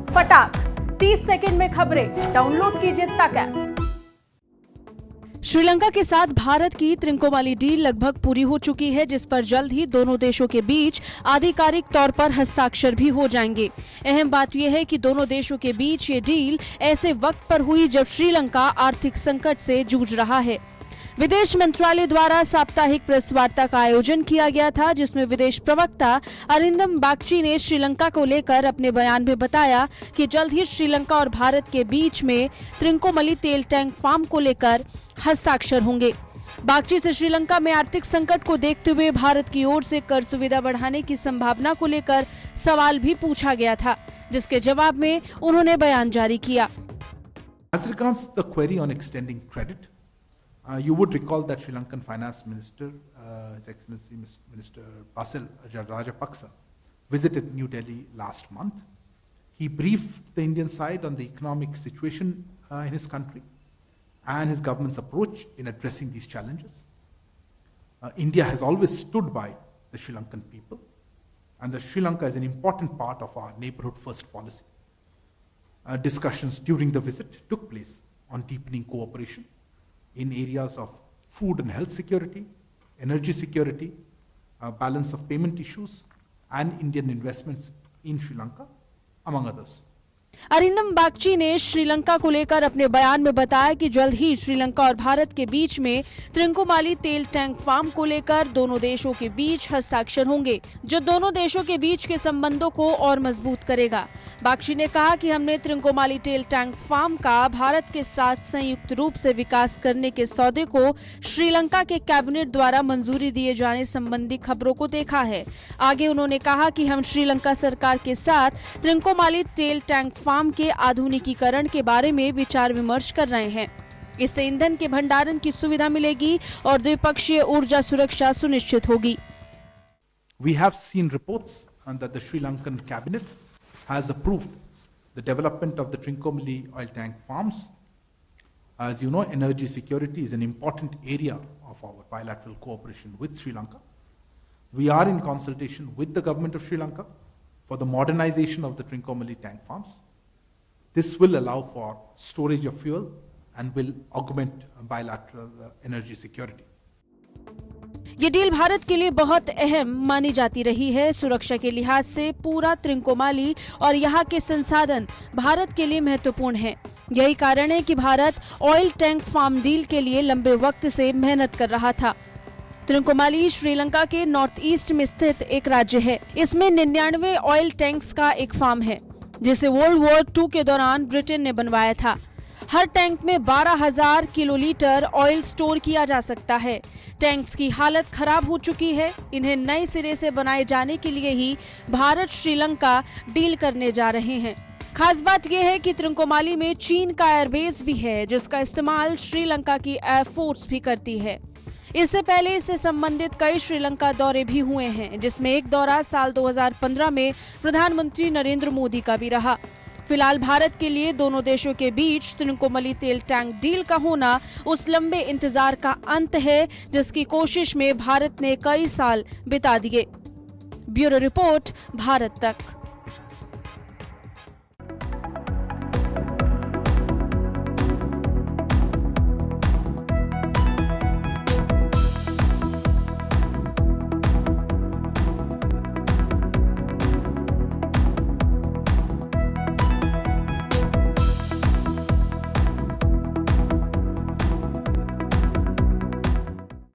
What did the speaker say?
फटाक 30 सेकंड में खबरें डाउनलोड कीजिए तक ऐप। श्रीलंका के साथ भारत की त्रिंकोमाली डील लगभग पूरी हो चुकी है, जिस पर जल्द ही दोनों देशों के बीच आधिकारिक तौर पर हस्ताक्षर भी हो जाएंगे। अहम बात यह है कि दोनों देशों के बीच ये डील ऐसे वक्त पर हुई जब श्रीलंका आर्थिक संकट से जूझ रहा है। विदेश मंत्रालय द्वारा साप्ताहिक प्रेस वार्ता का आयोजन किया गया था, जिसमें विदेश प्रवक्ता अरिंदम बागची ने श्रीलंका को लेकर अपने बयान में बताया कि जल्द ही श्रीलंका और भारत के बीच में त्रिंकोमली तेल टैंक फार्म को लेकर हस्ताक्षर होंगे। बागची से श्रीलंका में आर्थिक संकट को देखते हुए भारत की ओर से कर सुविधा बढ़ाने की संभावना को लेकर सवाल भी पूछा गया था, जिसके जवाब में उन्होंने बयान जारी किया। As regards the query on extending credit, you would recall that Sri Lankan Finance Minister, His Excellency Minister Basil Rajapaksa, visited New Delhi last month. He briefed the Indian side on the economic situation in his country and his government's approach in addressing these challenges. India has always stood by the Sri Lankan people, and the Sri Lanka is an important part of our neighborhood first policy. Discussions during the visit took place on deepening cooperation in areas of food and health security, energy security, balance of payment issues, and Indian investments in Sri Lanka, among others. Arindam Bagchi ने श्रीलंका को लेकर अपने बयान में बताया कि जल्द ही श्रीलंका और भारत के बीच में त्रिंकोमाली तेल टैंक फार्म को लेकर दोनों देशों के बीच हस्ताक्षर होंगे, जो दोनों देशों के बीच के संबंधों को और मजबूत करेगा। बागची ने कहा कि हमने त्रिंकोमाली तेल टैंक फार्म का भारत के साथ संयुक्त रूप से विकास करने के सौदे को श्रीलंका के कैबिनेट द्वारा मंजूरी दिए जाने संबंधी खबरों को देखा है। आगे उन्होंने कहा कि हम श्रीलंका सरकार के साथ त्रिंकोमाली तेल टैंक फार्म के आधुनिकीकरण के बारे में विचार विमर्श कर रहे हैं। इससे ईंधन के भंडारण की सुविधा मिलेगी और द्विपक्षीय ऊर्जा सुरक्षा सुनिश्चित होगी। We have seen reports that the Sri Lankan cabinet has approved the development of the Trincomalee oil tank farms. As you know, energy security is an important area of our bilateral cooperation with Sri Lanka. We are in consultation with the government of Sri Lanka for the modernization of the Trincomalee tank farms. This will allow for storage of fuel and will augment bilateral energy security. ये deal Bharat के लिए बहुत अहम मानी जाती रही है। सुरक्षा के लिहाज से पूरा त्रिंकोमाली और यहाँ के संसाधन भारत के लिए महत्वपूर्ण हैं। यही कारण है कि Bharat oil tank farm deal के लिए लंबे वक्त से मेहनत कर रहा था। त्रिंकोमाली श्रीलंका के नॉर्थ ईस्ट में स्थित एक राज्य है। इसमें 99 ऑयल टैंक्स का एक फार्म है, जिसे वर्ल्ड वॉर 2 के दौरान ब्रिटेन ने बनवाया था। हर टैंक में 12,000 किलोलीटर ऑयल स्टोर किया जा सकता है। टैंक्स की हालत खराब हो चुकी है। इन्हें नए सिरे से बनाए जाने के लिए ही भारत श्रीलंका डील करने जा रहे हैं। खास बात यह है कि त्रिंकोमाली में चीन का एयरबेस भी है, जिसका इस्तेमाल श्रीलंका की एयरफोर्स भी करती है। इससे पहले इससे संबंधित कई श्रीलंका दौरे भी हुए हैं, जिसमें एक दौरा साल 2015 में प्रधानमंत्री नरेंद्र मोदी का भी रहा। फिलहाल भारत के लिए दोनों देशों के बीच त्रिंकोमाली तेल टैंक डील का होना उस लंबे इंतजार का अंत है, जिसकी कोशिश में भारत ने कई साल बिता दिए। ब्यूरो रिपोर्ट, भारत तक।